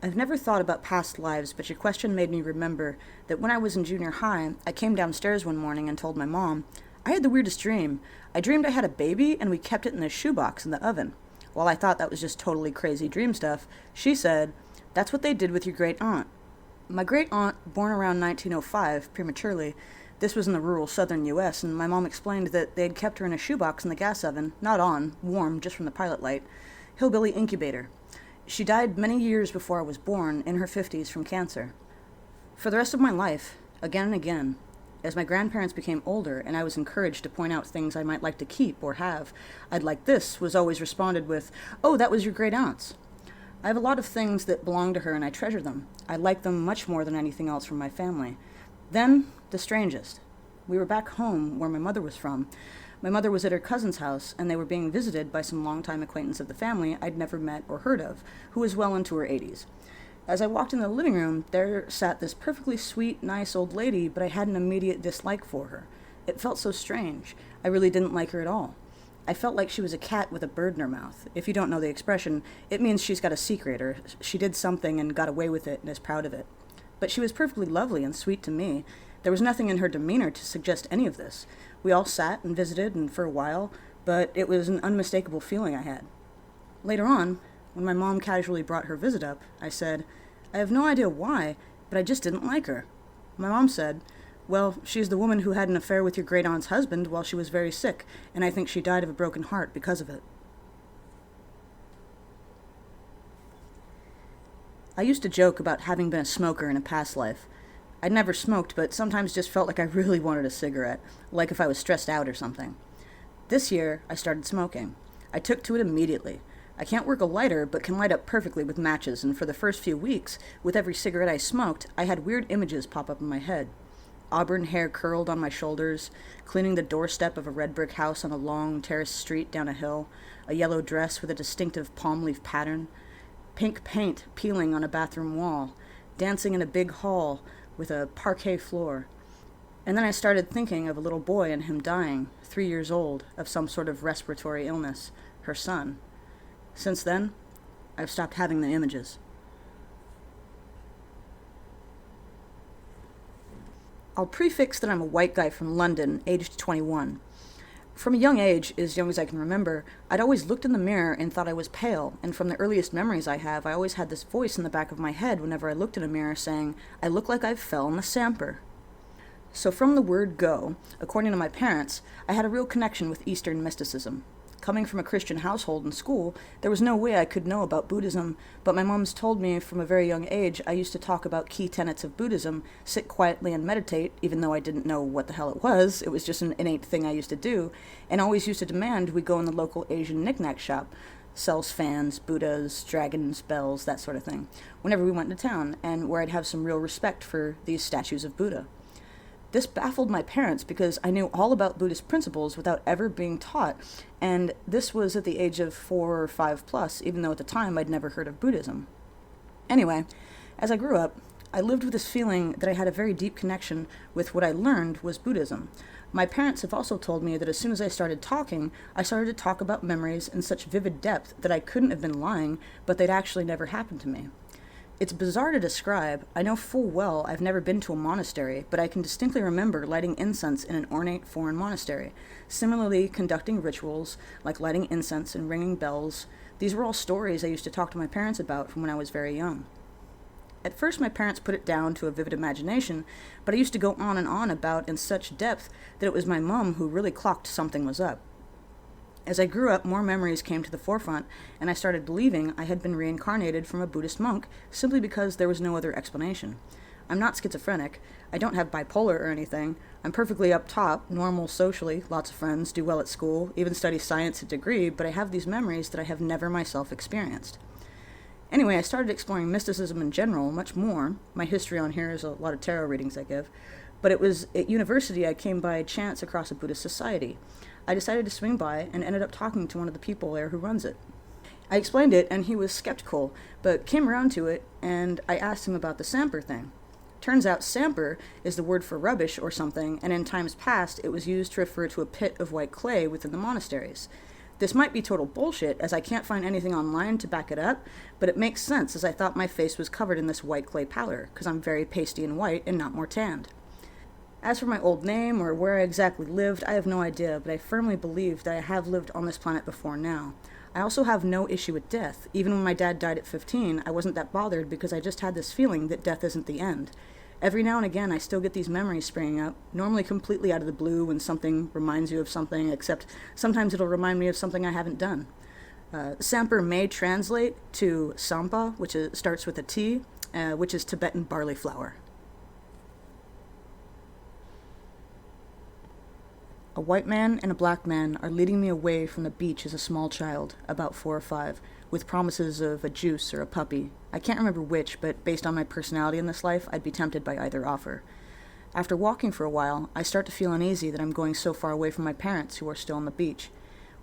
I've never thought about past lives, but your question made me remember that when I was in junior high, I came downstairs one morning and told my mom, I had the weirdest dream. I dreamed I had a baby and we kept it in a shoebox in the oven. While I thought that was just totally crazy dream stuff, she said, that's what they did with your great aunt. My great aunt, born around 1905, prematurely, this was in the rural southern U.S., and my mom explained that they had kept her in a shoebox in the gas oven, not on, warm just from the pilot light, hillbilly incubator. She died many years before I was born, in her 50s, from cancer. For the rest of my life, again and again, as my grandparents became older and I was encouraged to point out things I might like to keep or have, I'd like this was always responded with, oh, that was your great aunt's. I have a lot of things that belong to her and I treasure them. I like them much more than anything else from my family. Then, the strangest. We were back home where my mother was from. My mother was at her cousin's house, and they were being visited by some longtime acquaintance of the family I'd never met or heard of, who was well into her 80s. As I walked in the living room, there sat this perfectly sweet, nice old lady, but I had an immediate dislike for her. It felt so strange. I really didn't like her at all. I felt like she was a cat with a bird in her mouth. If you don't know the expression, it means she's got a secret, or she did something and got away with it and is proud of it. But she was perfectly lovely and sweet to me. There was nothing in her demeanor to suggest any of this. We all sat and visited and for a while, but it was an unmistakable feeling I had. Later on, when my mom casually brought her visit up, I said, I have no idea why, but I just didn't like her. My mom said, well, she's the woman who had an affair with your great-aunt's husband while she was very sick, and I think she died of a broken heart because of it. I used to joke about having been a smoker in a past life. I'd never smoked, but sometimes just felt like I really wanted a cigarette, like if I was stressed out or something. This year, I started smoking. I took to it immediately. I can't work a lighter, but can light up perfectly with matches, and for the first few weeks, with every cigarette I smoked, I had weird images pop up in my head. Auburn hair curled on my shoulders, cleaning the doorstep of a red brick house on a long terraced street down a hill, a yellow dress with a distinctive palm leaf pattern, pink paint peeling on a bathroom wall, dancing in a big hall with a parquet floor. And then I started thinking of a little boy and him dying, 3 years old, of some sort of respiratory illness, her son. Since then, I've stopped having the images. I'll prefix that I'm a white guy from London, aged 21. From a young age, as young as I can remember, I'd always looked in the mirror and thought I was pale, and from the earliest memories I have, I always had this voice in the back of my head whenever I looked in a mirror saying, I look like I've fell in the samper. So from the word go, according to my parents, I had a real connection with Eastern mysticism. Coming from a Christian household and school, there was no way I could know about Buddhism, but my mom's told me from a very young age I used to talk about key tenets of Buddhism, sit quietly and meditate, even though I didn't know what the hell it was just an innate thing I used to do, and always used to demand we go in the local Asian knick-knack shop, sells fans, Buddhas, dragons, bells, that sort of thing, whenever we went to town, and where I'd have some real respect for these statues of Buddha. This baffled my parents because I knew all about Buddhist principles without ever being taught, and this was at the age of 4 or 5 plus, even though at the time I'd never heard of Buddhism. Anyway, as I grew up, I lived with this feeling that I had a very deep connection with what I learned was Buddhism. My parents have also told me that as soon as I started talking, I started to talk about memories in such vivid depth that I couldn't have been lying, but they'd actually never happened to me. It's bizarre to describe. I know full well I've never been to a monastery, but I can distinctly remember lighting incense in an ornate foreign monastery. Similarly, conducting rituals, like lighting incense and ringing bells. These were all stories I used to talk to my parents about from when I was very young. At first, my parents put it down to a vivid imagination, but I used to go on and on about in such depth that it was my mom who really clocked something was up. As I grew up, more memories came to the forefront, and I started believing I had been reincarnated from a Buddhist monk simply because there was no other explanation. I'm not schizophrenic. I don't have bipolar or anything. I'm perfectly up top, normal socially, lots of friends, do well at school, even study science to a degree, but I have these memories that I have never myself experienced. Anyway, I started exploring mysticism in general, much more. My history on here is a lot of tarot readings I give. But it was at university I came by chance across a Buddhist society. I decided to swing by and ended up talking to one of the people there who runs it. I explained it, and he was skeptical, but came around to it, and I asked him about the samper thing. Turns out samper is the word for rubbish or something, and in times past it was used to refer to a pit of white clay within the monasteries. This might be total bullshit, as I can't find anything online to back it up, but it makes sense as I thought my face was covered in this white clay powder, because I'm very pasty and white and not more tanned. As for my old name or where I exactly lived, I have no idea, but I firmly believe that I have lived on this planet before now. I also have no issue with death. Even when my dad died at 15, I wasn't that bothered because I just had this feeling that death isn't the end. Every now and again, I still get these memories springing up, normally completely out of the blue when something reminds you of something, except sometimes it'll remind me of something I haven't done. Samper may translate to Sampa, which starts with a T, which is Tibetan barley flour. A white man and a black man are leading me away from the beach as a small child, about 4 or 5, with promises of a juice or a puppy. I can't remember which, but based on my personality in this life, I'd be tempted by either offer. After walking for a while, I start to feel uneasy that I'm going so far away from my parents who are still on the beach.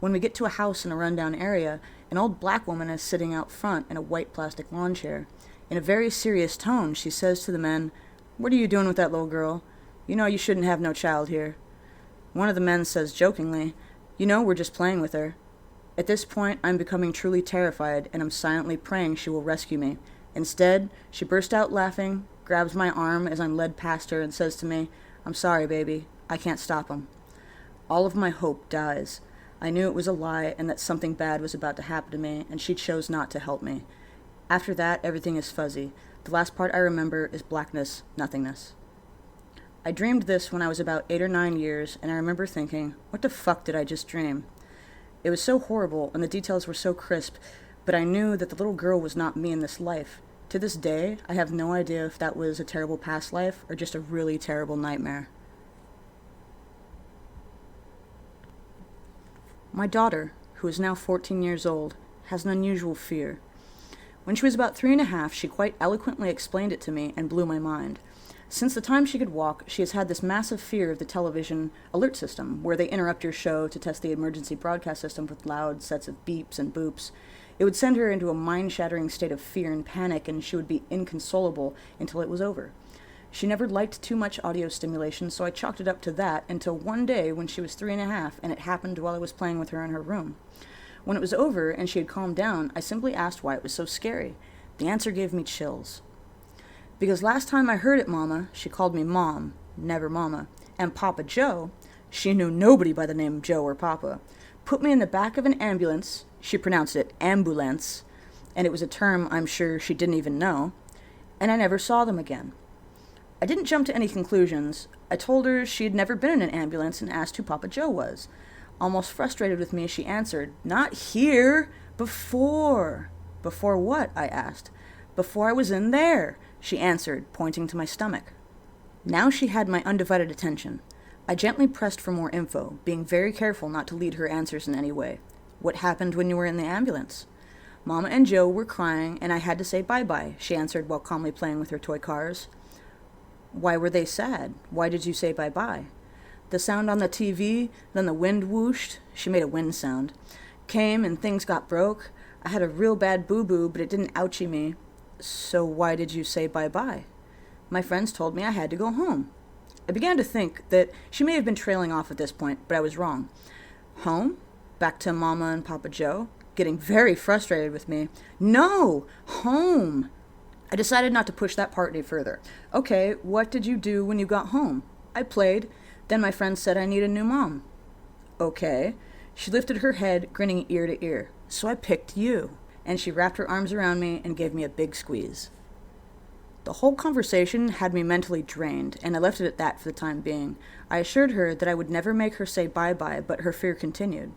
When we get to a house in a rundown area, an old black woman is sitting out front in a white plastic lawn chair. In a very serious tone, she says to the men, "What are you doing with that little girl? You know you shouldn't have no child here." One of the men says jokingly, "You know, we're just playing with her." At this point, I'm becoming truly terrified, and I'm silently praying she will rescue me. Instead, she bursts out laughing, grabs my arm as I'm led past her, and says to me, "I'm sorry, baby. I can't stop him." All of my hope dies. I knew it was a lie and that something bad was about to happen to me, and she chose not to help me. After that, everything is fuzzy. The last part I remember is blackness, nothingness. I dreamed this when I was about 8 or 9 years, and I remember thinking, what the fuck did I just dream? It was so horrible, and the details were so crisp, but I knew that the little girl was not me in this life. To this day, I have no idea if that was a terrible past life or just a really terrible nightmare. My daughter, who is now 14 years old, has an unusual fear. When she was about 3 and a half, she quite eloquently explained it to me and blew my mind. Since the time she could walk, she has had this massive fear of the television alert system, where they interrupt your show to test the emergency broadcast system with loud sets of beeps and boops. It would send her into a mind-shattering state of fear and panic, and she would be inconsolable until it was over. She never liked too much audio stimulation, so I chalked it up to that until one day when she was 3 and a half, and it happened while I was playing with her in her room. When it was over and she had calmed down, I simply asked why it was so scary. The answer gave me chills. "Because last time I heard it, Mama," she called me Mom, never Mama, "and Papa Joe," she knew nobody by the name Joe or Papa, "put me in the back of an ambulance," she pronounced it ambulance, and it was a term I'm sure she didn't even know, and I never saw them again. I didn't jump to any conclusions. I told her she had never been in an ambulance and asked who Papa Joe was. Almost frustrated with me, she answered, "Not here, before." "Before what?" I asked. "Before I was in there," she answered, pointing to my stomach. Now she had my undivided attention. I gently pressed for more info, being very careful not to lead her answers in any way. "What happened when you were in the ambulance?" "Mama and Joe were crying, and I had to say bye-bye," she answered while calmly playing with her toy cars. "Why were they sad? Why did you say bye-bye?" "The sound on the TV, then the wind whooshed," she made a wind sound, "came and things got broke. I had a real bad boo-boo, but it didn't ouchie me." "So why did you say bye-bye?" "My friends told me I had to go home." I began to think that she may have been trailing off at this point, but I was wrong. "Home? Back to Mama and Papa Joe?" Getting very frustrated with me. "No! Home!" I decided not to push that part any further. "Okay, what did you do when you got home?" "I played. Then my friends said I need a new mom." "Okay." She lifted her head, grinning ear to ear. "So I picked you." And she wrapped her arms around me and gave me a big squeeze. The whole conversation had me mentally drained, and I left it at that for the time being. I assured her that I would never make her say bye-bye, but her fear continued.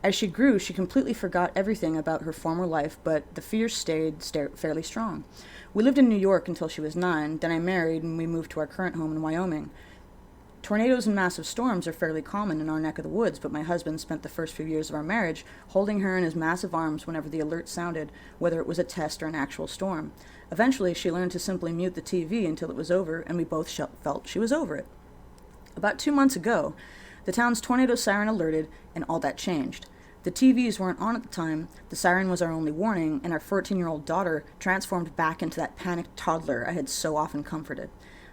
As she grew, she completely forgot everything about her former life, but the fear stayed fairly strong. We lived in New York until she was 9, then I married and we moved to our current home in Wyoming. Tornadoes and massive storms are fairly common in our neck of the woods, but my husband spent the first few years of our marriage holding her in his massive arms whenever the alert sounded, whether it was a test or an actual storm. Eventually, she learned to simply mute the TV until it was over, and we both felt she was over it. About 2 months ago, the town's tornado siren alerted, and all that changed. The TVs weren't on at the time, the siren was our only warning, and our 14-year-old daughter transformed back into that panicked toddler I had so often comforted.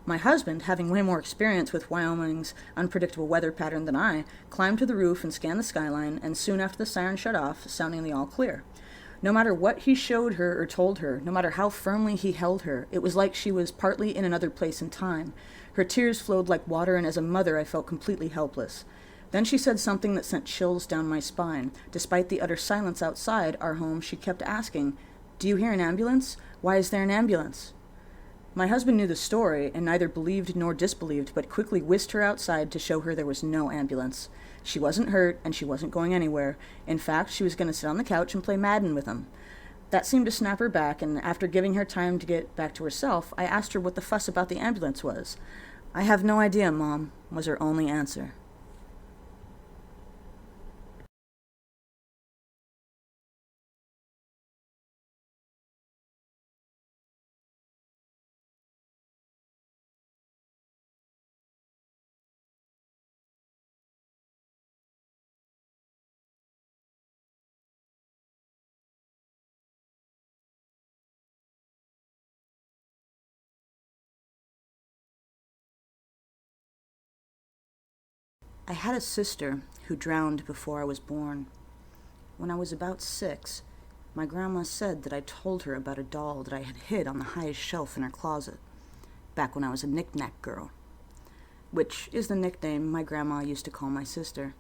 My husband, having way more experience with Wyoming's unpredictable weather pattern than I, climbed to the roof and scanned the skyline, and soon after the siren shut off, sounding the all clear. No matter what he showed her or told her, no matter how firmly he held her, it was like she was partly in another place and time. Her tears flowed like water, and as a mother I felt completely helpless. Then she said something that sent chills down my spine. Despite the utter silence outside our home, she kept asking, "Do you hear an ambulance? Why is there an ambulance?" My husband knew the story, and neither believed nor disbelieved, but quickly whisked her outside to show her there was no ambulance. She wasn't hurt, and she wasn't going anywhere. In fact, she was going to sit on the couch and play Madden with him. That seemed to snap her back, and after giving her time to get back to herself, I asked her what the fuss about the ambulance was. "I have no idea, Mom," was her only answer. I had a sister who drowned before I was born. When I was about 6, my grandma said that I told her about a doll that I had hid on the highest shelf in her closet, back when I was a knick-knack girl, which is the nickname my grandma used to call my sister.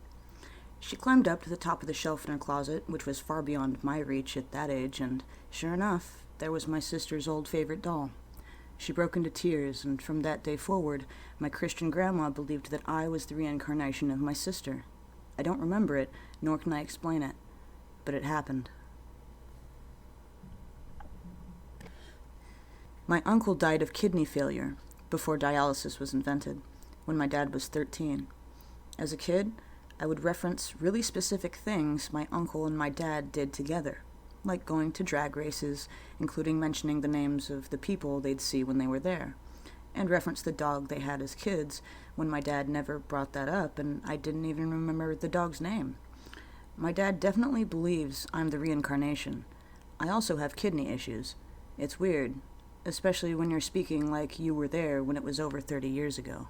She climbed up to the top of the shelf in her closet, which was far beyond my reach at that age, and sure enough, there was my sister's old favorite doll. She broke into tears, and from that day forward, my Christian grandma believed that I was the reincarnation of my sister. I don't remember it, nor can I explain it, but it happened. My uncle died of kidney failure before dialysis was invented, when my dad was 13. As a kid, I would reference really specific things my uncle and my dad did together, like going to drag races, including mentioning the names of the people they'd see when they were there, and reference the dog they had as kids when my dad never brought that up and I didn't even remember the dog's name. My dad definitely believes I'm the reincarnation. I also have kidney issues. It's weird, especially when you're speaking like you were there when it was over 30 years ago.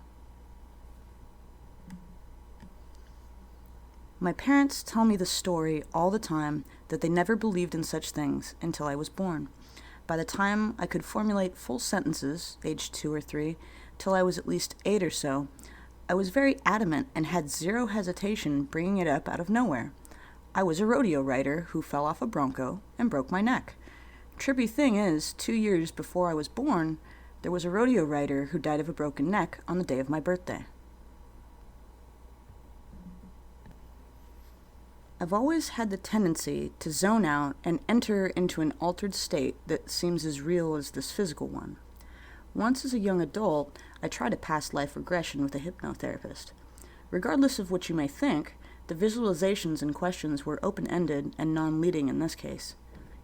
My parents tell me the story all the time that they never believed in such things until I was born. By the time I could formulate full sentences, aged 2 or 3, till I was at least 8 or so, I was very adamant and had zero hesitation bringing it up out of nowhere. I was a rodeo rider who fell off a bronco and broke my neck. Trippy thing is, 2 years before I was born, there was a rodeo rider who died of a broken neck on the day of my birthday. I've always had the tendency to zone out and enter into an altered state that seems as real as this physical one. Once as a young adult, I tried a past life regression with a hypnotherapist. Regardless of what you may think, the visualizations and questions were open-ended and non-leading in this case.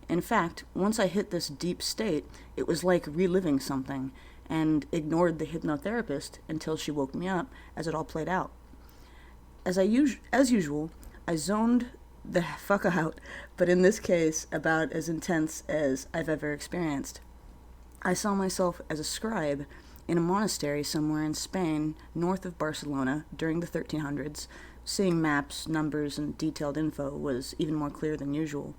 In fact, once I hit this deep state, it was like reliving something, and ignored the hypnotherapist until she woke me up as it all played out. As usual, I zoned the fuck out, but in this case, about as intense as I've ever experienced. I saw myself as a scribe in a monastery somewhere in Spain, north of Barcelona, during the 1300s. Seeing maps, numbers, and detailed info was even more clear than usual.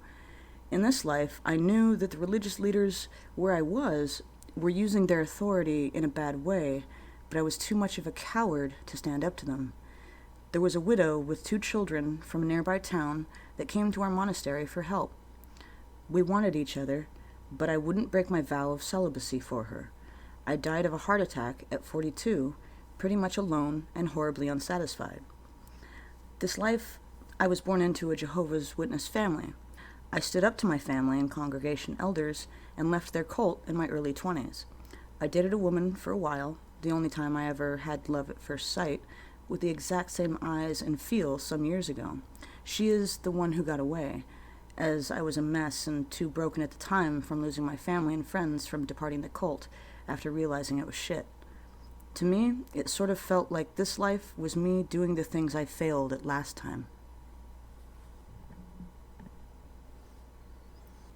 In this life, I knew that the religious leaders where I was were using their authority in a bad way, but I was too much of a coward to stand up to them. There was a widow with 2 children from a nearby town that came to our monastery for help. We wanted each other, but I wouldn't break my vow of celibacy for her. I died of a heart attack at 42, pretty much alone and horribly unsatisfied. This life, I was born into a Jehovah's Witness family. I stood up to my family and congregation elders and left their cult in my early 20s. I dated a woman for a while, the only time I ever had love at first sight, with the exact same eyes and feel some years ago. She is the one who got away, as I was a mess and too broken at the time from losing my family and friends from departing the cult after realizing it was shit. To me, it sort of felt like this life was me doing the things I failed at last time.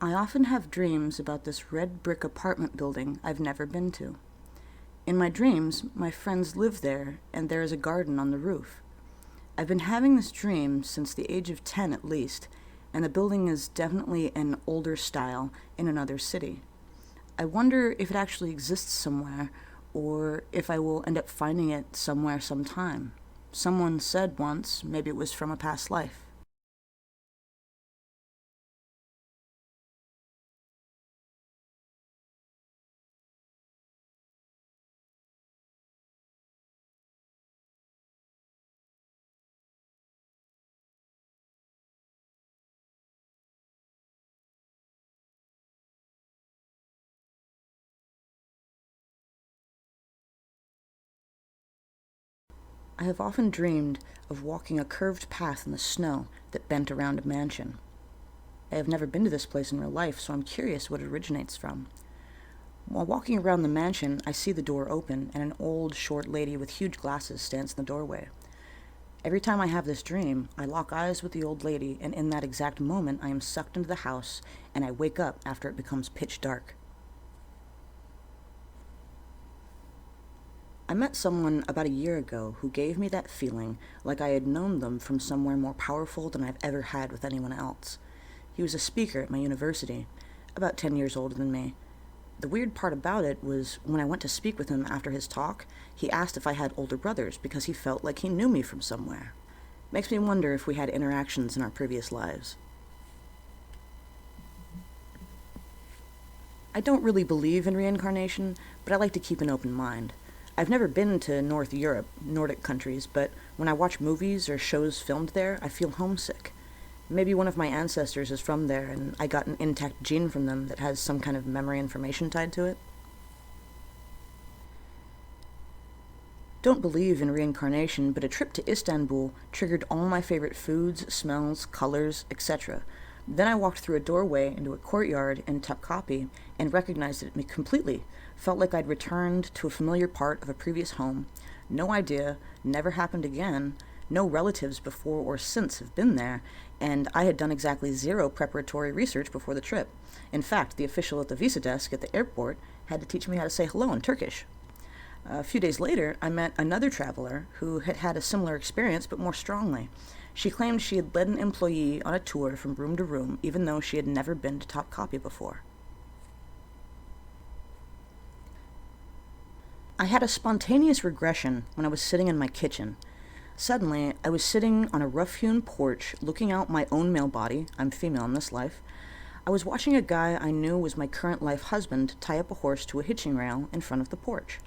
I often have dreams about this red brick apartment building I've never been to. In my dreams, my friends live there, and there is a garden on the roof. I've been having this dream since the age of 10 at least, and the building is definitely an older style in another city. I wonder if it actually exists somewhere, or if I will end up finding it somewhere sometime. Someone said once maybe it was from a past life. I have often dreamed of walking a curved path in the snow that bent around a mansion. I have never been to this place in real life, so I'm curious what it originates from. While walking around the mansion, I see the door open, and an old, short lady with huge glasses stands in the doorway. Every time I have this dream, I lock eyes with the old lady, and in that exact moment, I am sucked into the house, and I wake up after it becomes pitch dark. I met someone about a year ago who gave me that feeling like I had known them from somewhere more powerful than I've ever had with anyone else. He was a speaker at my university, about 10 years older than me. The weird part about it was when I went to speak with him after his talk, he asked if I had older brothers because he felt like he knew me from somewhere. Makes me wonder if we had interactions in our previous lives. I don't really believe in reincarnation, but I like to keep an open mind. I've never been to North Europe, Nordic countries, but when I watch movies or shows filmed there, I feel homesick. Maybe one of my ancestors is from there, and I got an intact gene from them that has some kind of memory information tied to it. Don't believe in reincarnation, but a trip to Istanbul triggered all my favorite foods, smells, colors, etc. Then I walked through a doorway into a courtyard in Topkapi and recognized it completely. Felt like I'd returned to a familiar part of a previous home. No idea, never happened again. No relatives before or since have been there, and I had done exactly zero preparatory research before the trip. In fact, the official at the visa desk at the airport had to teach me how to say hello in Turkish. A few days later, I met another traveler who had had a similar experience but more strongly. She claimed she had led an employee on a tour from room to room, even though she had never been to Topkapi before. I had a spontaneous regression when I was sitting in my kitchen. Suddenly, I was sitting on a rough-hewn porch, looking out my own male body. I'm female in this life. I was watching a guy I knew was my current life husband tie up a horse to a hitching rail in front of the porch.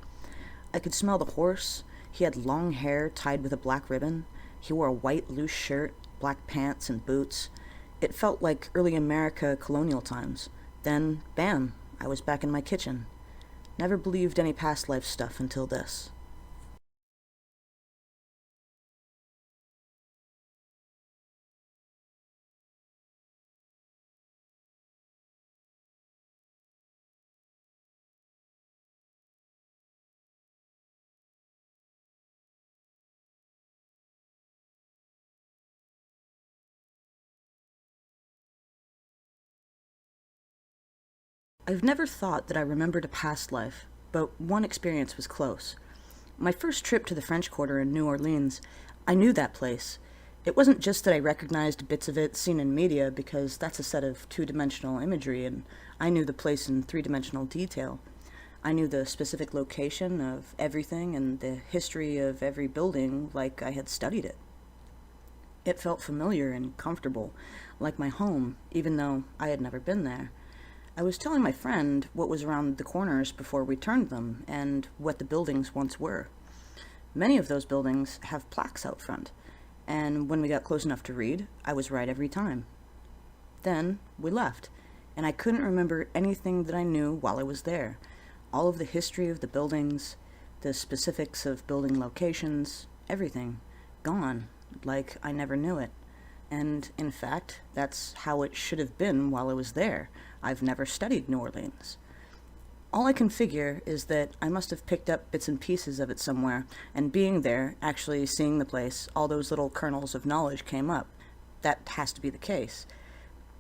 I could smell the horse. He had long hair tied with a black ribbon. He wore a white loose shirt, black pants, and boots. It felt like early America colonial times. Then, bam, I was back in my kitchen. Never believed any past life stuff until this. I've never thought that I remembered a past life, but one experience was close. My first trip to the French Quarter in New Orleans, I knew that place. It wasn't just that I recognized bits of it seen in media, because that's a set of two-dimensional imagery, and I knew the place in three-dimensional detail. I knew the specific location of everything and the history of every building like I had studied it. It felt familiar and comfortable, like my home, even though I had never been there. I was telling my friend what was around the corners before we turned them, and what the buildings once were. Many of those buildings have plaques out front, and when we got close enough to read, I was right every time. Then we left, and I couldn't remember anything that I knew while I was there. All of the history of the buildings, the specifics of building locations, everything, gone, like I never knew it. And, in fact, that's how it should have been while I was there. I've never studied New Orleans. All I can figure is that I must have picked up bits and pieces of it somewhere, and being there, actually seeing the place, all those little kernels of knowledge came up. That has to be the case.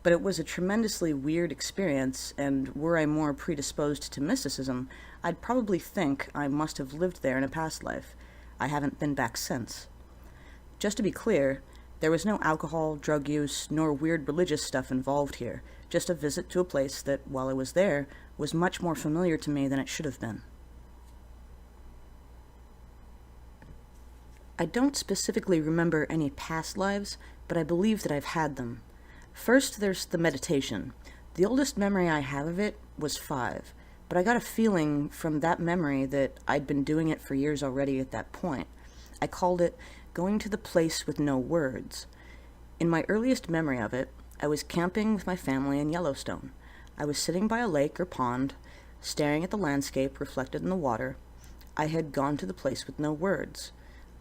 But it was a tremendously weird experience, and were I more predisposed to mysticism, I'd probably think I must have lived there in a past life. I haven't been back since. Just to be clear, there was no alcohol, drug use, nor weird religious stuff involved here, just a visit to a place that, while I was there, was much more familiar to me than it should have been. I don't specifically remember any past lives, but I believe that I've had them. First, there's the meditation. The oldest memory I have of it was 5, but I got a feeling from that memory that I'd been doing it for years already at that point. I called it going to the place with no words. In my earliest memory of it, I was camping with my family in Yellowstone. I was sitting by a lake or pond, staring at the landscape reflected in the water. I had gone to the place with no words.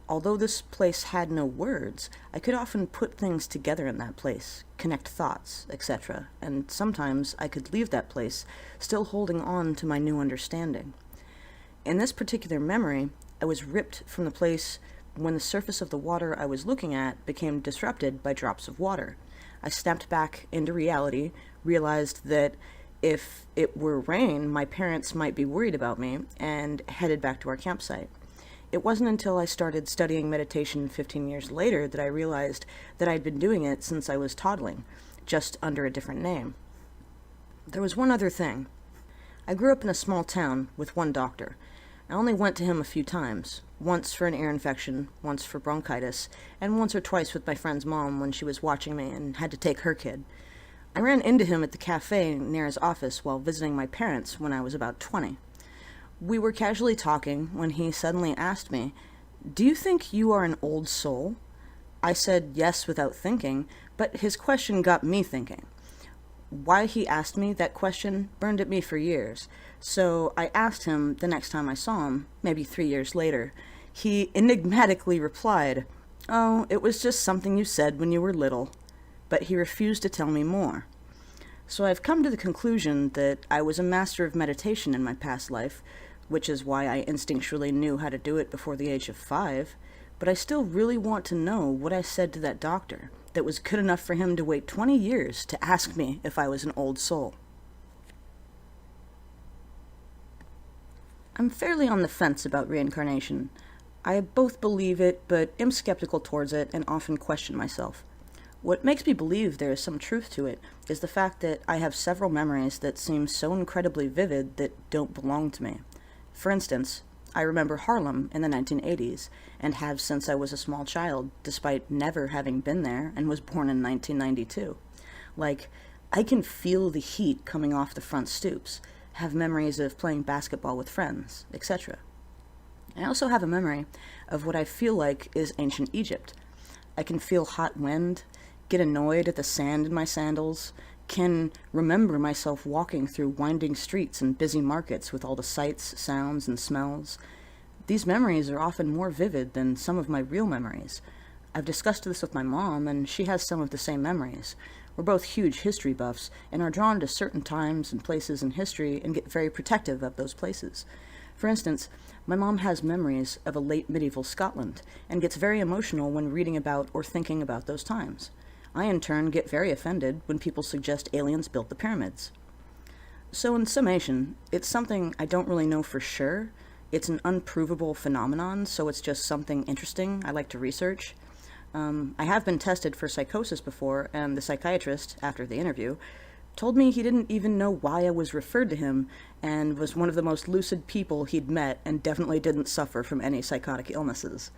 Although this place had no words, I could often put things together in that place, connect thoughts, etc., and sometimes I could leave that place still holding on to my new understanding. In this particular memory, I was ripped from the place when the surface of the water I was looking at became disrupted by drops of water. I snapped back into reality, realized that if it were rain, my parents might be worried about me, and headed back to our campsite. It wasn't until I started studying meditation 15 years later that I realized that I'd been doing it since I was toddling, just under a different name. There was one other thing. I grew up in a small town with one doctor. I only went to him a few times, once for an ear infection, once for bronchitis, and once or twice with my friend's mom when she was watching me and had to take her kid. I ran into him at the cafe near his office while visiting my parents when I was about 20. We were casually talking when he suddenly asked me, "Do you think you are an old soul?" I said yes without thinking, but his question got me thinking. Why he asked me that question burned at me for years, so I asked him the next time I saw him, maybe 3 years later. He enigmatically replied, "Oh, it was just something you said when you were little," but he refused to tell me more. So I've come to the conclusion that I was a master of meditation in my past life, which is why I instinctually knew how to do it before the age of 5, but I still really want to know what I said to that doctor that was good enough for him to wait 20 years to ask me if I was an old soul. I'm fairly on the fence about reincarnation. I both believe it, but am skeptical towards it and often question myself. What makes me believe there is some truth to it is the fact that I have several memories that seem so incredibly vivid that don't belong to me. For instance, I remember Harlem in the 1980s, and have since I was a small child, despite never having been there and was born in 1992. Like, I can feel the heat coming off the front stoops, have memories of playing basketball with friends, etc. I also have a memory of what I feel like is ancient Egypt. I can feel hot wind, get annoyed at the sand in my sandals, can remember myself walking through winding streets and busy markets with all the sights, sounds, and smells. These memories are often more vivid than some of my real memories. I've discussed this with my mom, and she has some of the same memories. We're both huge history buffs, and are drawn to certain times and places in history and get very protective of those places. For instance, my mom has memories of a late medieval Scotland, and gets very emotional when reading about or thinking about those times. I, in turn, get very offended when people suggest aliens built the pyramids. So in summation, it's something I don't really know for sure. It's an unprovable phenomenon, so it's just something interesting I like to research. I have been tested for psychosis before, and the psychiatrist, after the interview, told me he didn't even know why I was referred to him, and was one of the most lucid people he'd met, and definitely didn't suffer from any psychotic illnesses.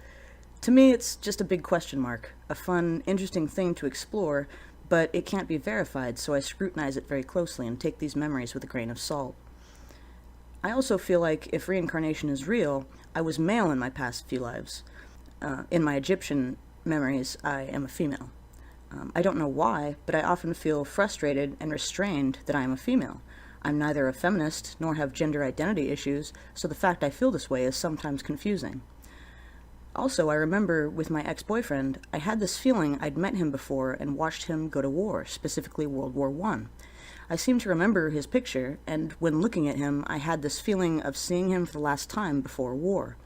To me, it's just a big question mark, a fun, interesting thing to explore, but it can't be verified, so I scrutinize it very closely and take these memories with a grain of salt. I also feel like if reincarnation is real, I was male in my past few lives. In my Egyptian memories, I am a female. I don't know why, but I often feel frustrated and restrained that I am a female. I'm neither a feminist nor have gender identity issues, so the fact I feel this way is sometimes confusing. Also, I remember with my ex-boyfriend, I had this feeling I'd met him before and watched him go to war, specifically World War I. I seem to remember his picture, and when looking at him, I had this feeling of seeing him for the last time before war.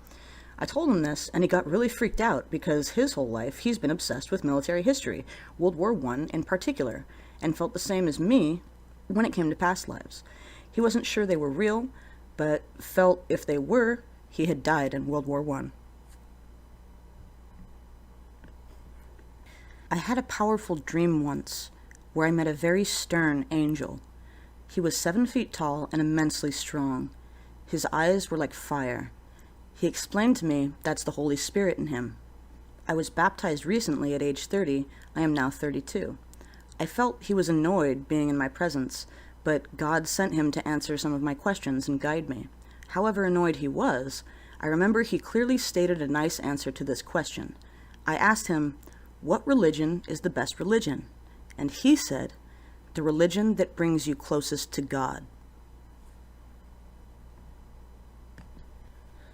I told him this, and he got really freaked out because his whole life he's been obsessed with military history, World War I in particular, and felt the same as me when it came to past lives. He wasn't sure they were real, but felt if they were, he had died in World War I. I had a powerful dream once where I met a very stern angel. He was 7 feet tall and immensely strong. His eyes were like fire. He explained to me that's the Holy Spirit in him. I was baptized recently at age 30. I am now 32. I felt he was annoyed being in my presence, but God sent him to answer some of my questions and guide me. However annoyed he was, I remember he clearly stated a nice answer to this question. I asked him, "What religion is the best religion?" And he said, "The religion that brings you closest to God."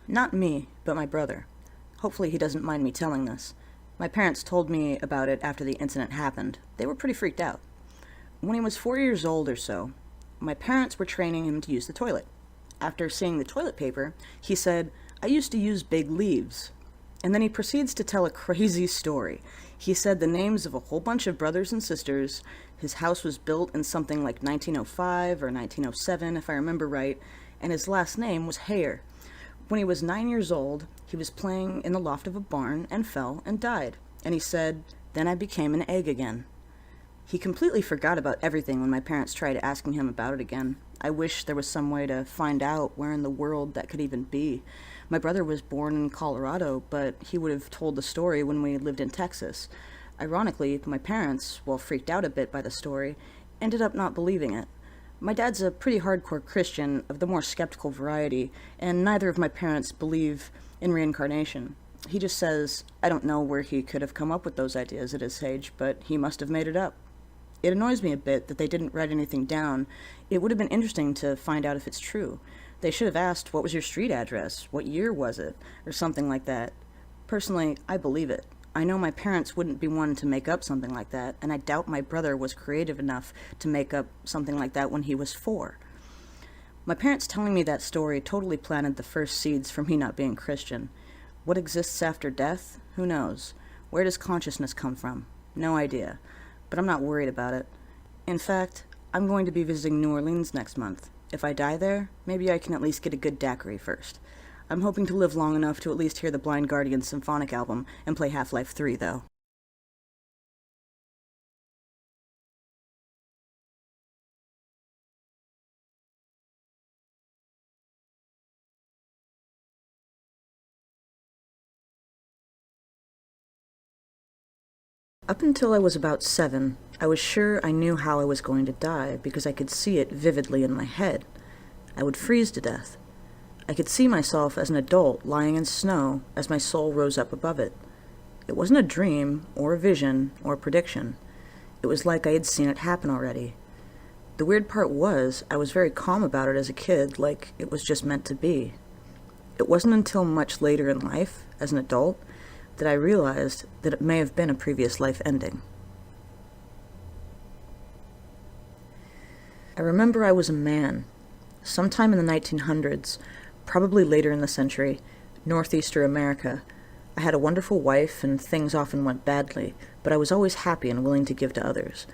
Not me, but my brother. Hopefully he doesn't mind me telling this. My parents told me about it after the incident happened. They were pretty freaked out. When he was 4 years old or so, my parents were training him to use the toilet. After seeing the toilet paper, he said, "I used to use big leaves." And then he proceeds to tell a crazy story. He said the names of a whole bunch of brothers and sisters. His house was built in something like 1905 or 1907, if I remember right, and his last name was Hare. When he was 9 years old, he was playing in the loft of a barn and fell and died. And he said, "Then I became an egg again." He completely forgot about everything when my parents tried asking him about it again. I wish there was some way to find out where in the world that could even be. My brother was born in Colorado, but he would have told the story when we lived in Texas. Ironically, my parents, while freaked out a bit by the story, ended up not believing it. My dad's a pretty hardcore Christian of the more skeptical variety, and neither of my parents believe in reincarnation. He just says, I don't know where he could have come up with those ideas at his age, but he must have made it up. It annoys me a bit that they didn't write anything down. It would have been interesting to find out if it's true. They should have asked, what was your street address? What year was it? Or something like that. Personally, I believe it. I know my parents wouldn't be one to make up something like that, and I doubt my brother was creative enough to make up something like that when he was 4. My parents telling me that story totally planted the first seeds for me not being Christian. What exists after death? Who knows? Where does consciousness come from? No idea. But I'm not worried about it. In fact, I'm going to be visiting New Orleans next month. If I die there, maybe I can at least get a good daiquiri first. I'm hoping to live long enough to at least hear the Blind Guardian symphonic album and play Half-Life 3, though. Up until I was about 7, I was sure I knew how I was going to die because I could see it vividly in my head. I would freeze to death. I could see myself as an adult lying in snow as my soul rose up above it. It wasn't a dream, or a vision, or a prediction. It was like I had seen it happen already. The weird part was, I was very calm about it as a kid, like it was just meant to be. It wasn't until much later in life, as an adult, that I realized that it may have been a previous life ending. I remember I was a man. Sometime in the 1900s, probably later in the century, northeastern America. I had a wonderful wife, and things often went badly, but I was always happy and willing to give to others.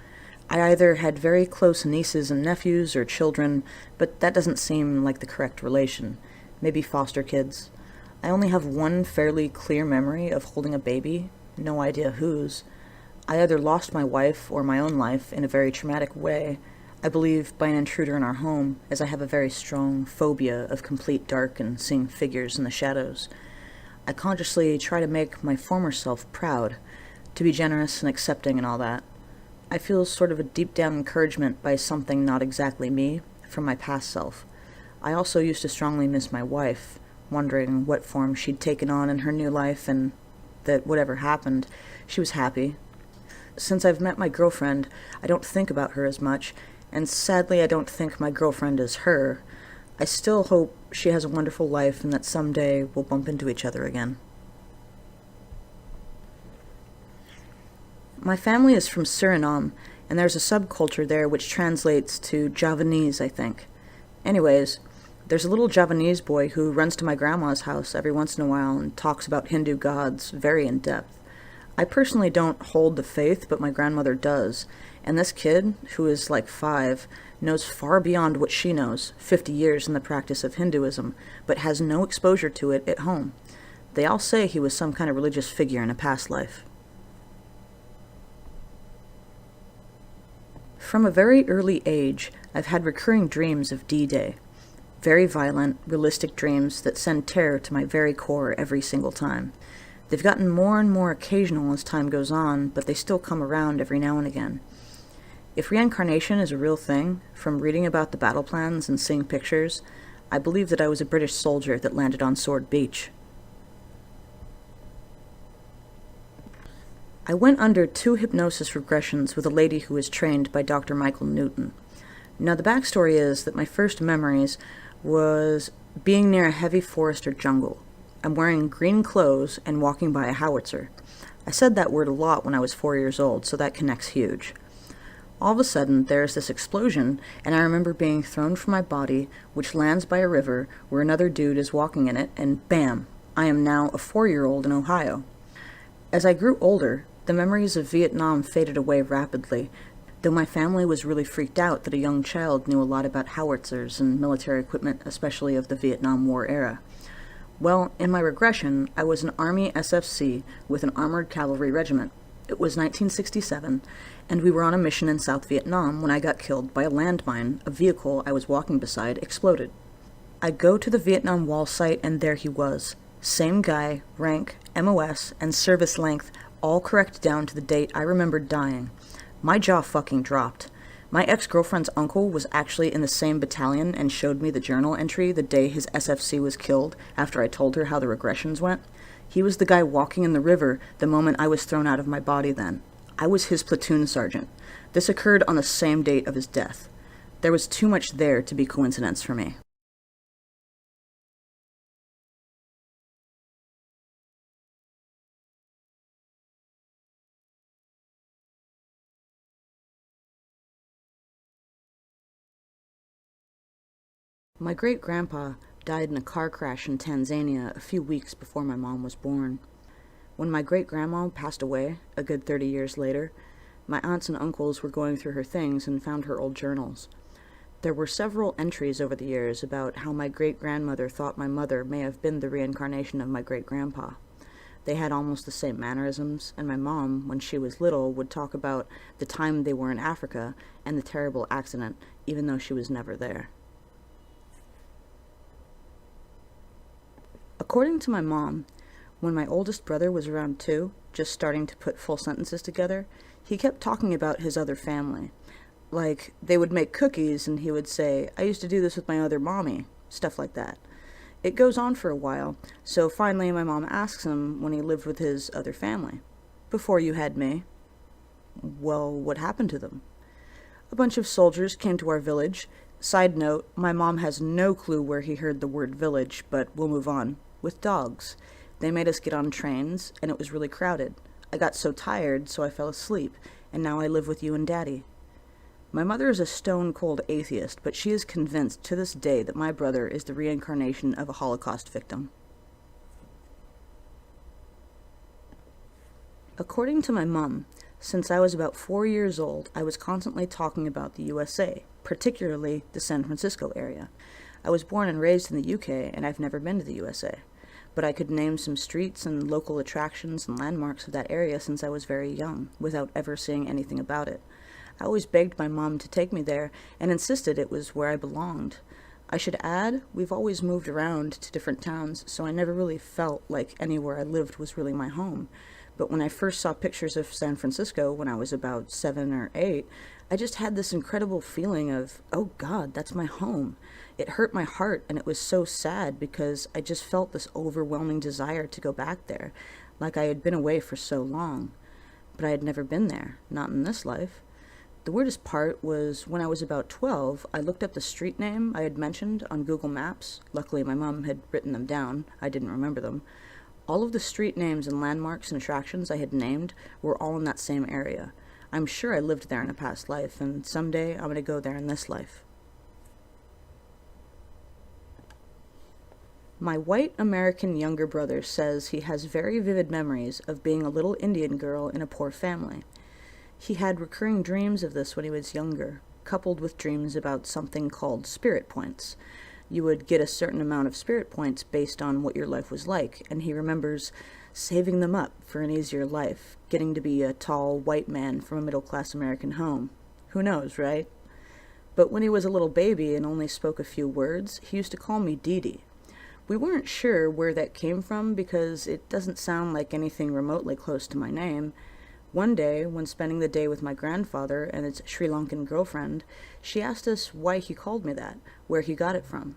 I either had very close nieces and nephews or children, but that doesn't seem like the correct relation. Maybe foster kids. I only have one fairly clear memory of holding a baby, no idea whose. I either lost my wife or my own life in a very traumatic way, I believe by an intruder in our home, as I have a very strong phobia of complete dark and seeing figures in the shadows. I consciously try to make my former self proud, to be generous and accepting and all that. I feel sort of a deep down encouragement by something not exactly me, from my past self. I also used to strongly miss my wife, wondering what form she'd taken on in her new life and that whatever happened, she was happy. Since I've met my girlfriend, I don't think about her as much, and sadly I don't think my girlfriend is her. I still hope she has a wonderful life and that someday we'll bump into each other again. My family is from Suriname, and there's a subculture there which translates to Javanese, I think. Anyways, there's a little Javanese boy who runs to my grandma's house every once in a while and talks about Hindu gods very in depth. I personally don't hold the faith, but my grandmother does, And this kid, who is like 5, knows far beyond what she knows, 50 years in the practice of Hinduism, but has no exposure to it at home. They all say he was some kind of religious figure in a past life. From a very early age, I've had recurring dreams of D-Day. Very violent, realistic dreams that send terror to my very core every single time. They've gotten more and more occasional as time goes on, but they still come around every now and again. If reincarnation is a real thing, from reading about the battle plans and seeing pictures, I believe that I was a British soldier that landed on Sword Beach. I went under 2 hypnosis regressions with a lady who was trained by Dr. Michael Newton. Now the backstory is that my first memories was being near a heavy forest or jungle. I'm wearing green clothes and walking by a howitzer. I said that word a lot when I was 4 years old, so that connects huge. All of a sudden, there's this explosion, and I remember being thrown from my body, which lands by a river where another dude is walking in it, and bam, I am now a 4-year-old in Ohio. As I grew older, the memories of Vietnam faded away rapidly, though my family was really freaked out that a young child knew a lot about howitzers and military equipment, especially of the Vietnam War era. Well, in my regression, I was an Army SFC with an armored cavalry regiment. It was 1967, and we were on a mission in South Vietnam when I got killed by a landmine. A vehicle I was walking beside exploded. I go to the Vietnam Wall site, and there he was. Same guy, rank, MOS, and service length, all correct down to the date I remembered dying. My jaw fucking dropped. My ex-girlfriend's uncle was actually in the same battalion and showed me the journal entry the day his SFC was killed after I told her how the regressions went. He was the guy walking in the river the moment I was thrown out of my body then. I was his platoon sergeant. This occurred on the same date of his death. There was too much there to be coincidence for me. My great-grandpa died in a car crash in Tanzania a few weeks before my mom was born. When my great-grandma passed away, a good 30 years later, my aunts and uncles were going through her things and found her old journals. There were several entries over the years about how my great-grandmother thought my mother may have been the reincarnation of my great-grandpa. They had almost the same mannerisms, and my mom, when she was little, would talk about the time they were in Africa and the terrible accident, even though she was never there. According to my mom, when my oldest brother was around 2, just starting to put full sentences together, he kept talking about his other family. Like, they would make cookies and he would say, "I used to do this with my other mommy," stuff like that. It goes on for a while, so finally my mom asks him when he lived with his other family. "Before you had me." "Well, what happened to them?" "A bunch of soldiers came to our village." Side note, my mom has no clue where he heard the word village, but we'll move on. "With dogs. They made us get on trains, and it was really crowded. I got so tired, so I fell asleep, and now I live with you and Daddy." My mother is a stone-cold atheist, but she is convinced to this day that my brother is the reincarnation of a Holocaust victim. According to my mom, since I was about 4 years old, I was constantly talking about the USA, particularly the San Francisco area. I was born and raised in the UK, and I've never been to the USA. But I could name some streets and local attractions and landmarks of that area since I was very young, without ever seeing anything about it. I always begged my mom to take me there, and insisted it was where I belonged. I should add, we've always moved around to different towns, so I never really felt like anywhere I lived was really my home. But when I first saw pictures of San Francisco when I was about 7 or 8, I just had this incredible feeling of, oh God, that's my home. It hurt my heart, and it was so sad because I just felt this overwhelming desire to go back there, like I had been away for so long. But I had never been there, not in this life. The weirdest part was when I was about 12, I looked up the street name I had mentioned on Google Maps. Luckily, my mom had written them down. I didn't remember them. All of the street names and landmarks and attractions I had named were all in that same area. I'm sure I lived there in a past life, and someday I'm going to go there in this life. My white American younger brother says he has very vivid memories of being a little Indian girl in a poor family. He had recurring dreams of this when he was younger, coupled with dreams about something called spirit points. You would get a certain amount of spirit points based on what your life was like, and he remembers saving them up for an easier life, getting to be a tall white man from a middle-class American home. Who knows, right? But when he was a little baby and only spoke a few words, he used to call me Dee Dee. We weren't sure where that came from because it doesn't sound like anything remotely close to my name. One day, when spending the day with my grandfather and his Sri Lankan girlfriend, she asked us why he called me that, where he got it from.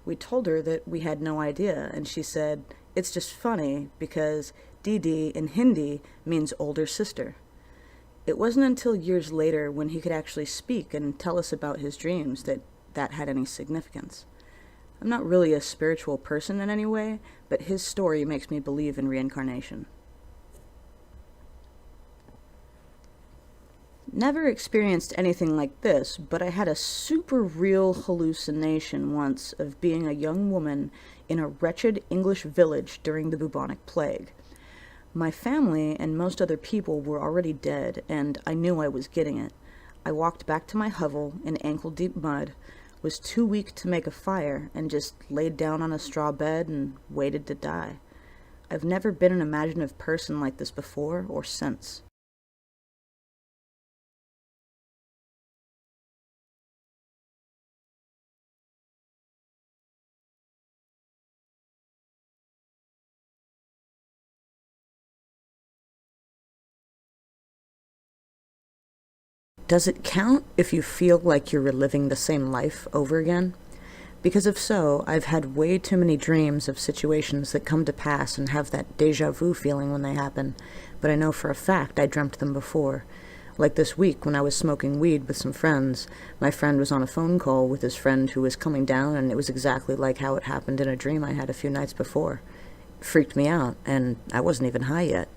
We told her that we had no idea, and she said, "It's just funny because Didi in Hindi means older sister." It wasn't until years later, when he could actually speak and tell us about his dreams, that that had any significance. I'm not really a spiritual person in any way, but his story makes me believe in reincarnation. Never experienced anything like this, but I had a super real hallucination once of being a young woman in a wretched English village during the bubonic plague. My family and most other people were already dead, and I knew I was getting it. I walked back to my hovel in ankle-deep mud, was too weak to make a fire, and just laid down on a straw bed and waited to die. I've never been an imaginative person like this before or since. Does it count if you feel like you're reliving the same life over again? Because if so, I've had way too many dreams of situations that come to pass and have that deja vu feeling when they happen, but I know for a fact I dreamt them before. Like this week when I was smoking weed with some friends. My friend was on a phone call with his friend who was coming down, and it was exactly like how it happened in a dream I had a few nights before. It freaked me out, and I wasn't even high yet.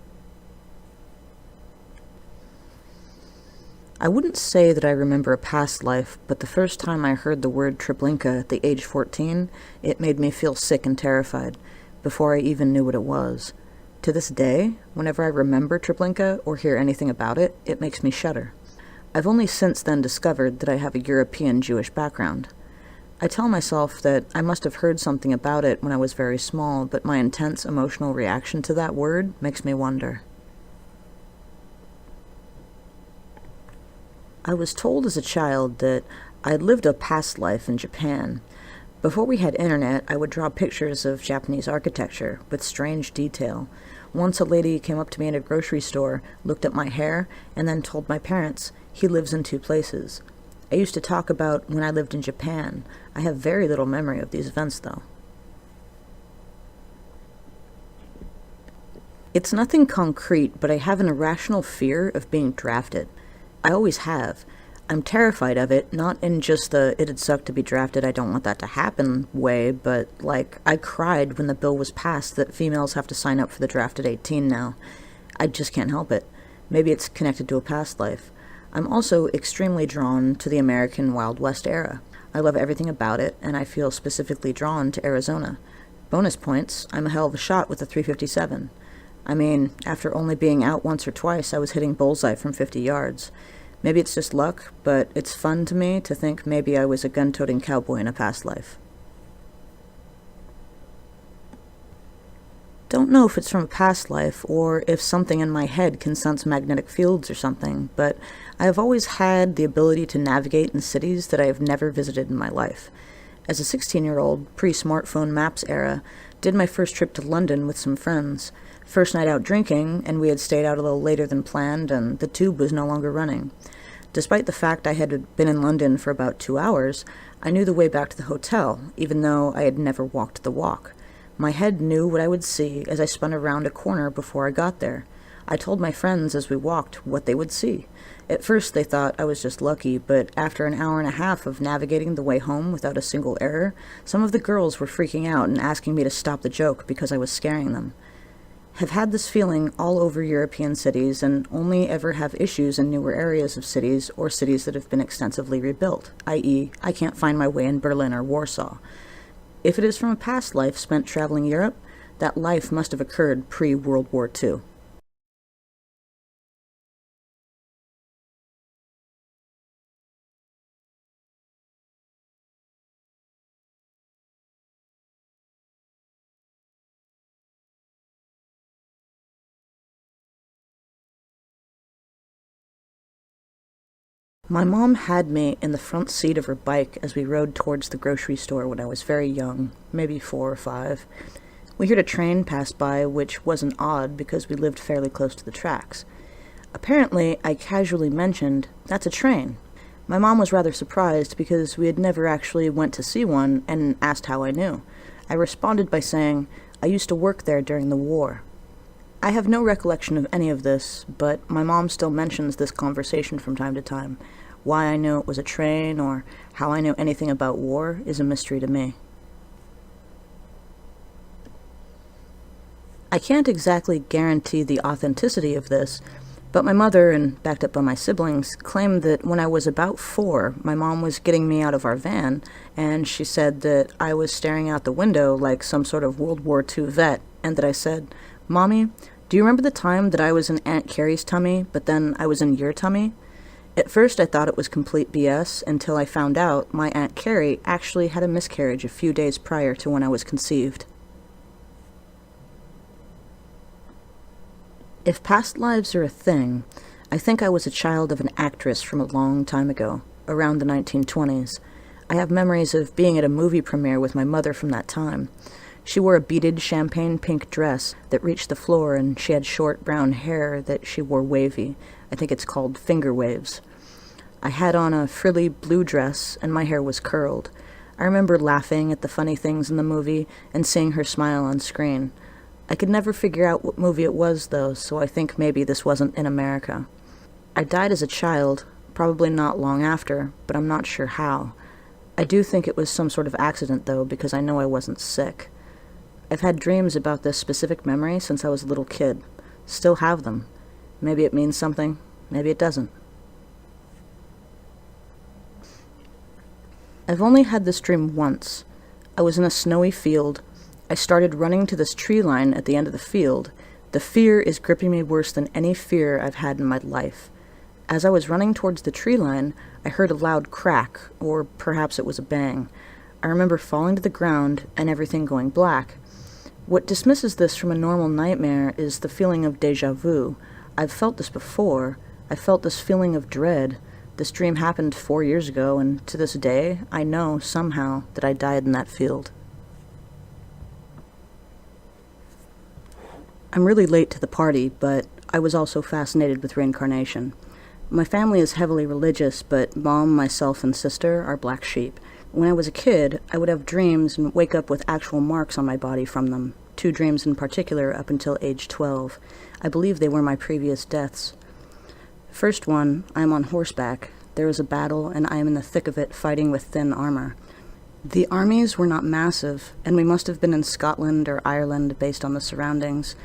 I wouldn't say that I remember a past life, but the first time I heard the word Treblinka at the age 14, it made me feel sick and terrified, before I even knew what it was. To this day, whenever I remember Treblinka or hear anything about it, it makes me shudder. I've only since then discovered that I have a European Jewish background. I tell myself that I must have heard something about it when I was very small, but my intense emotional reaction to that word makes me wonder. I was told as a child that I'd lived a past life in Japan. Before we had internet, I would draw pictures of Japanese architecture with strange detail. Once a lady came up to me in a grocery store, looked at my hair, and then told my parents, "He lives in 2 places." I used to talk about when I lived in Japan. I have very little memory of these events, though. It's nothing concrete, but I have an irrational fear of being drafted. I always have. I'm terrified of it, not in just the "it'd suck to be drafted, I don't want that to happen" way, but, like, I cried when the bill was passed that females have to sign up for the draft at 18 now. I just can't help it. Maybe it's connected to a past life. I'm also extremely drawn to the American Wild West era. I love everything about it, and I feel specifically drawn to Arizona. Bonus points, I'm a hell of a shot with a .357. I mean, after only being out once or twice, I was hitting bullseye from 50 yards. Maybe it's just luck, but it's fun to me to think maybe I was a gun-toting cowboy in a past life. Don't know if it's from a past life or if something in my head can sense magnetic fields or something, but I have always had the ability to navigate in cities that I have never visited in my life. As a 16-year-old, pre-smartphone maps era, did my first trip to London with some friends. First night out drinking, and we had stayed out a little later than planned, and the tube was no longer running. Despite the fact I had been in London for about 2 hours, I knew the way back to the hotel, even though I had never walked the walk. My head knew what I would see as I spun around a corner before I got there. I told my friends as we walked what they would see. At first they thought I was just lucky, but after an hour and a half of navigating the way home without a single error, some of the girls were freaking out and asking me to stop the joke because I was scaring them. Have had this feeling all over European cities and only ever have issues in newer areas of cities or cities that have been extensively rebuilt, i.e., I can't find my way in Berlin or Warsaw. If it is from a past life spent traveling Europe, that life must have occurred pre-World War II. My mom had me in the front seat of her bike as we rode towards the grocery store when I was very young, maybe 4 or 5. We heard a train pass by, which wasn't odd because we lived fairly close to the tracks. Apparently, I casually mentioned, "That's a train." My mom was rather surprised because we had never actually went to see one and asked how I knew. I responded by saying, "I used to work there during the war." I have no recollection of any of this, but my mom still mentions this conversation from time to time. Why I knew it was a train or how I knew anything about war is a mystery to me. I can't exactly guarantee the authenticity of this, but my mother, and backed up by my siblings, claimed that when I was about 4, my mom was getting me out of our van, and she said that I was staring out the window like some sort of World War II vet, and that I said, "Mommy, do you remember the time that I was in Aunt Carrie's tummy, but then I was in your tummy?" At first I thought it was complete BS until I found out my Aunt Carrie actually had a miscarriage a few days prior to when I was conceived. If past lives are a thing, I think I was a child of an actress from a long time ago, around the 1920s. I have memories of being at a movie premiere with my mother from that time. She wore a beaded champagne pink dress that reached the floor, and she had short brown hair that she wore wavy. I think it's called finger waves. I had on a frilly blue dress, and my hair was curled. I remember laughing at the funny things in the movie and seeing her smile on screen. I could never figure out what movie it was, though, so I think maybe this wasn't in America. I died as a child, probably not long after, but I'm not sure how. I do think it was some sort of accident, though, because I know I wasn't sick. I've had dreams about this specific memory since I was a little kid. Still have them. Maybe it means something, maybe it doesn't. I've only had this dream once. I was in a snowy field. I started running to this tree line at the end of the field. The fear is gripping me worse than any fear I've had in my life. As I was running towards the tree line, I heard a loud crack, or perhaps it was a bang. I remember falling to the ground and everything going black. What dismisses this from a normal nightmare is the feeling of déjà vu. I've felt this before. I felt this feeling of dread. This dream happened 4 years ago, and to this day, I know somehow that I died in that field. I'm really late to the party, but I was also fascinated with reincarnation. My family is heavily religious, but Mom, myself, and sister are black sheep. When I was a kid, I would have dreams and wake up with actual marks on my body from them. 2 dreams in particular up until age 12. I believe they were my previous deaths. First one, I am on horseback. There is a battle, and I am in the thick of it, fighting with thin armor. The armies were not massive, and we must have been in Scotland or Ireland based on the surroundings.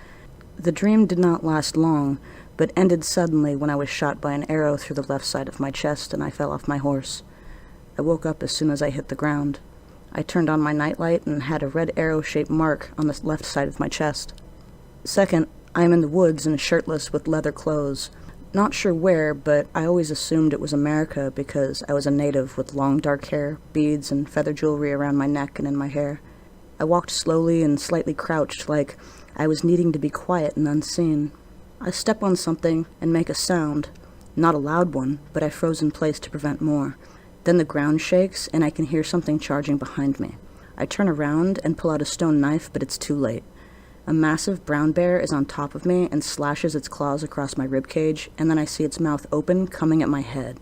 The dream did not last long, but ended suddenly when I was shot by an arrow through the left side of my chest and I fell off my horse. I woke up as soon as I hit the ground. I turned on my nightlight and had a red arrow-shaped mark on the left side of my chest. Second, I am in the woods and shirtless with leather clothes. Not sure where, but I always assumed it was America because I was a native with long dark hair, beads, and feather jewelry around my neck and in my hair. I walked slowly and slightly crouched, like I was needing to be quiet and unseen. I step on something and make a sound. Not a loud one, but I froze in place to prevent more. Then the ground shakes, and I can hear something charging behind me. I turn around and pull out a stone knife, but it's too late. A massive brown bear is on top of me and slashes its claws across my ribcage, and then I see its mouth open, coming at my head.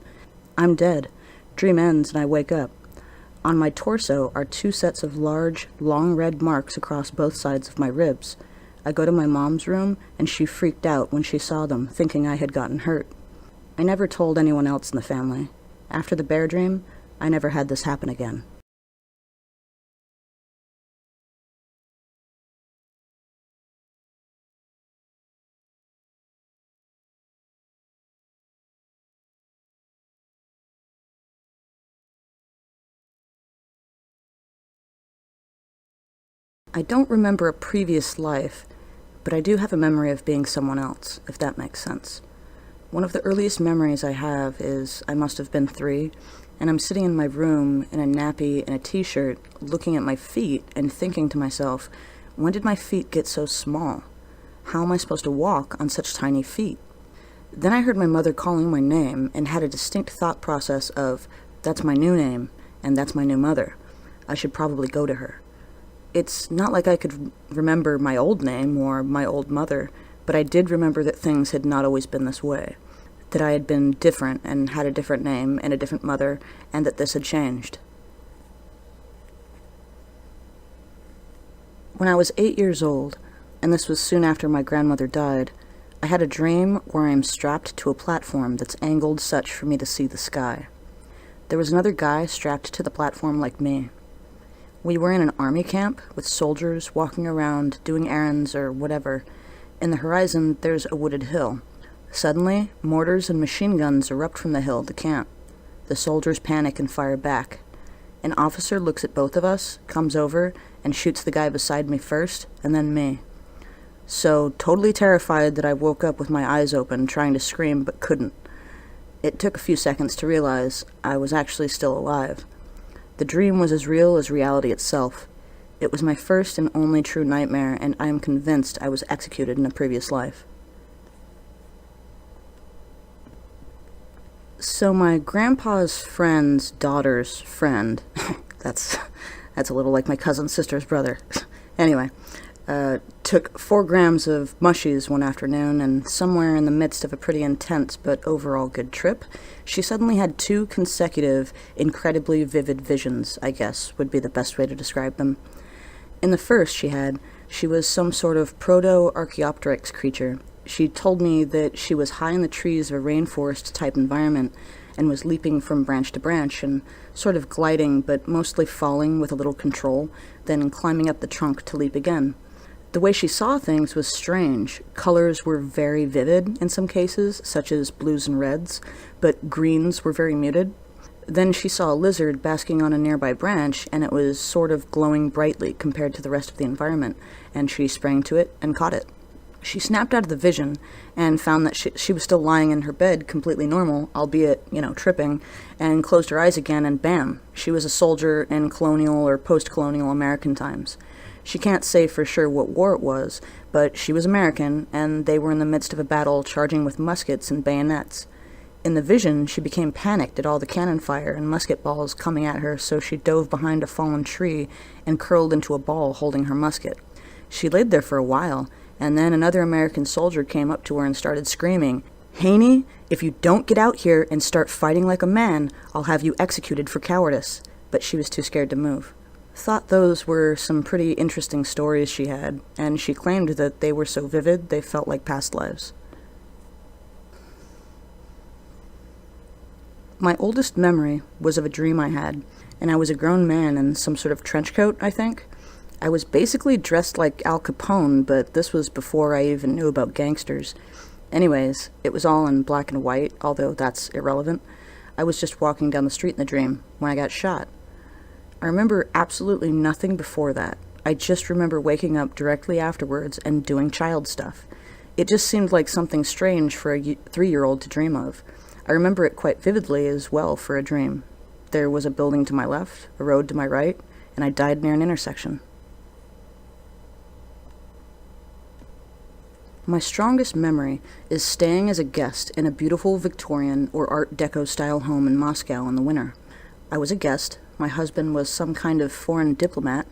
I'm dead. Dream ends, and I wake up. On my torso are 2 sets of large, long red marks across both sides of my ribs. I go to my mom's room, and she freaked out when she saw them, thinking I had gotten hurt. I never told anyone else in the family. After the bear dream, I never had this happen again. I don't remember a previous life, but I do have a memory of being someone else, if that makes sense. One of the earliest memories I have is I must have been 3, and I'm sitting in my room in a nappy and a t-shirt, looking at my feet and thinking to myself, when did my feet get so small? How am I supposed to walk on such tiny feet? Then I heard my mother calling my name and had a distinct thought process of, that's my new name, and that's my new mother. I should probably go to her. It's not like I could remember my old name or my old mother, but I did remember that things had not always been this way, that I had been different and had a different name and a different mother, and that this had changed. When I was 8 years old, and this was soon after my grandmother died, I had a dream where I am strapped to a platform that's angled such for me to see the sky. There was another guy strapped to the platform like me. We were in an army camp with soldiers walking around doing errands or whatever. In the horizon, there's a wooded hill. Suddenly, mortars and machine guns erupt from the hill to camp. The soldiers panic and fire back. An officer looks at both of us, comes over, and shoots the guy beside me first, and then me. So, totally terrified that I woke up with my eyes open, trying to scream but couldn't. It took a few seconds to realize I was actually still alive. The dream was as real as reality itself. It was my first and only true nightmare, and I am convinced I was executed in a previous life. So my grandpa's friend's daughter's friend, that's a little like my cousin's sister's brother. Anyway, took 4 grams of mushies one afternoon, and somewhere in the midst of a pretty intense but overall good trip, she suddenly had 2 consecutive, incredibly vivid visions, I guess would be the best way to describe them. In the first she was some sort of proto-Archaeopteryx creature. She told me that she was high in the trees of a rainforest-type environment and was leaping from branch to branch and sort of gliding, but mostly falling with a little control, then climbing up the trunk to leap again. The way she saw things was strange. Colors were very vivid in some cases, such as blues and reds, but greens were very muted. Then she saw a lizard basking on a nearby branch, and it was sort of glowing brightly compared to the rest of the environment, and she sprang to it and caught it. She snapped out of the vision and found that she was still lying in her bed, completely normal, albeit, tripping, and closed her eyes again, and bam, she was a soldier in colonial or post-colonial American times. She can't say for sure what war it was, but she was American, and they were in the midst of a battle charging with muskets and bayonets. In the vision, she became panicked at all the cannon fire and musket balls coming at her, so she dove behind a fallen tree and curled into a ball holding her musket. She laid there for a while, and then another American soldier came up to her and started screaming, "Haney, if you don't get out here and start fighting like a man, I'll have you executed for cowardice." But she was too scared to move. Thought those were some pretty interesting stories she had, and she claimed that they were so vivid they felt like past lives. My oldest memory was of a dream I had, and I was a grown man in some sort of trench coat, I think. I was basically dressed like Al Capone, but this was before I even knew about gangsters. Anyways, it was all in black and white, although that's irrelevant. I was just walking down the street in the dream when I got shot. I remember absolutely nothing before that. I just remember waking up directly afterwards and doing child stuff. It just seemed like something strange for a 3-year-old to dream of. I remember it quite vividly as well for a dream. There was a building to my left, a road to my right, and I died near an intersection. My strongest memory is staying as a guest in a beautiful Victorian or Art Deco-style home in Moscow in the winter. I was a guest. My husband was some kind of foreign diplomat.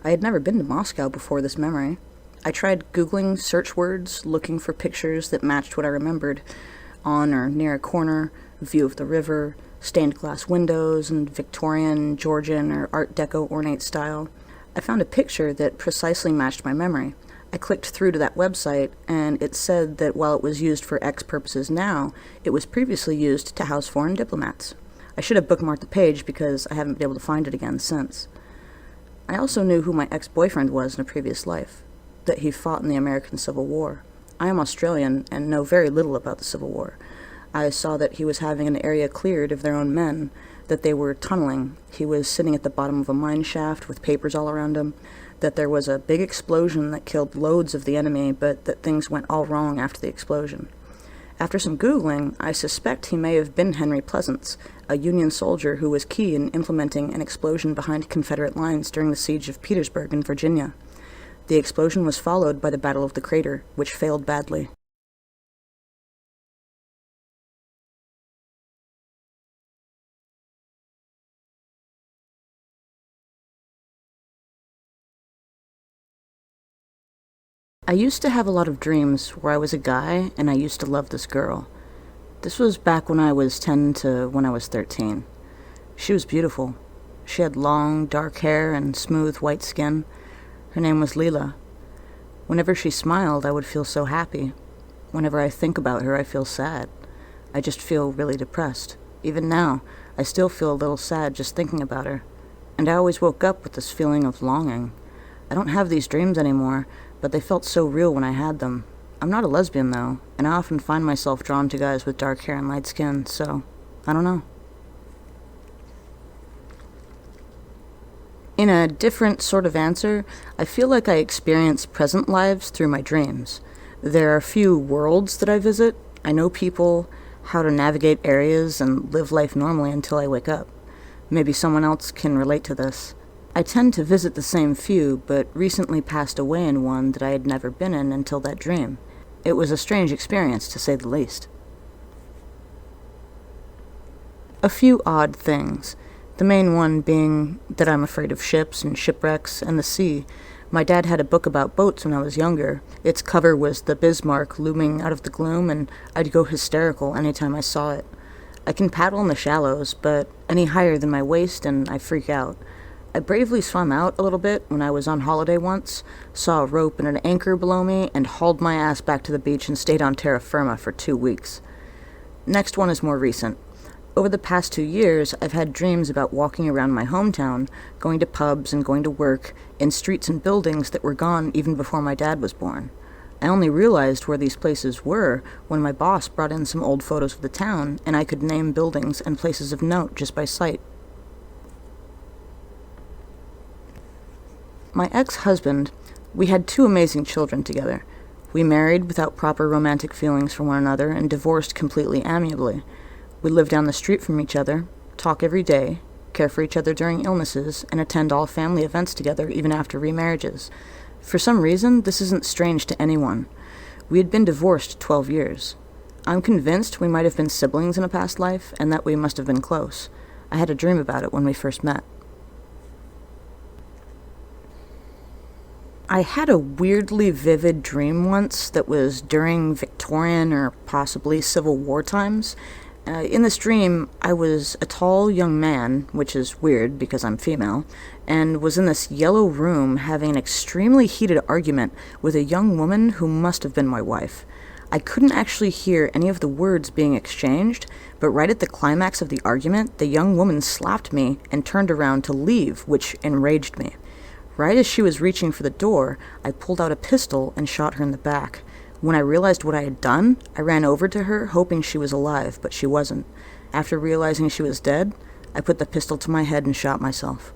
I had never been to Moscow before this memory. I tried Googling search words, looking for pictures that matched what I remembered. On or near a corner, view of the river, stained glass windows, and Victorian, Georgian, or Art Deco ornate style. I found a picture that precisely matched my memory. I clicked through to that website, and it said that while it was used for X purposes now, it was previously used to house foreign diplomats. I should have bookmarked the page because I haven't been able to find it again since. I also knew who my ex-boyfriend was in a previous life, that he fought in the American Civil War. I am Australian and know very little about the Civil War. I saw that he was having an area cleared of their own men, that they were tunneling. He was sitting at the bottom of a mine shaft with papers all around him, that there was a big explosion that killed loads of the enemy, but that things went all wrong after the explosion. After some Googling, I suspect he may have been Henry Pleasants, a Union soldier who was key in implementing an explosion behind Confederate lines during the siege of Petersburg in Virginia. The explosion was followed by the Battle of the Crater, which failed badly. I used to have a lot of dreams where I was a guy and I used to love this girl. This was back when I was 10 to when I was 13. She was beautiful. She had long, dark hair and smooth, white skin. Her name was Leela. Whenever she smiled, I would feel so happy. Whenever I think about her, I feel sad. I just feel really depressed. Even now, I still feel a little sad just thinking about her. And I always woke up with this feeling of longing. I don't have these dreams anymore, but they felt so real when I had them. I'm not a lesbian, though, and I often find myself drawn to guys with dark hair and light skin, so I don't know. In a different sort of answer, I feel like I experience present lives through my dreams. There are a few worlds that I visit. I know people, how to navigate areas, and live life normally until I wake up. Maybe someone else can relate to this. I tend to visit the same few, but recently passed away in one that I had never been in until that dream. It was a strange experience, to say the least. A few odd things. The main one being that I'm afraid of ships and shipwrecks and the sea. My dad had a book about boats when I was younger. Its cover was the Bismarck looming out of the gloom, and I'd go hysterical anytime I saw it. I can paddle in the shallows, but any higher than my waist and I freak out. I bravely swam out a little bit when I was on holiday once, saw a rope and an anchor below me, and hauled my ass back to the beach and stayed on terra firma for 2 weeks. Next one is more recent. Over the past 2 years, I've had dreams about walking around my hometown, going to pubs and going to work, in streets and buildings that were gone even before my dad was born. I only realized where these places were when my boss brought in some old photos of the town, and I could name buildings and places of note just by sight. My ex-husband, we had 2 amazing children together. We married without proper romantic feelings for one another and divorced completely amiably. We live down the street from each other, talk every day, care for each other during illnesses, and attend all family events together even after remarriages. For some reason, this isn't strange to anyone. We had been divorced 12 years. I'm convinced we might have been siblings in a past life, and that we must have been close. I had a dream about it when we first met. I had a weirdly vivid dream once that was during Victorian or possibly Civil War times. In this dream, I was a tall young man, which is weird because I'm female, and was in this yellow room having an extremely heated argument with a young woman who must have been my wife. I couldn't actually hear any of the words being exchanged, but right at the climax of the argument, the young woman slapped me and turned around to leave, which enraged me. Right as she was reaching for the door, I pulled out a pistol and shot her in the back. When I realized what I had done, I ran over to her, hoping she was alive, but she wasn't. After realizing she was dead, I put the pistol to my head and shot myself.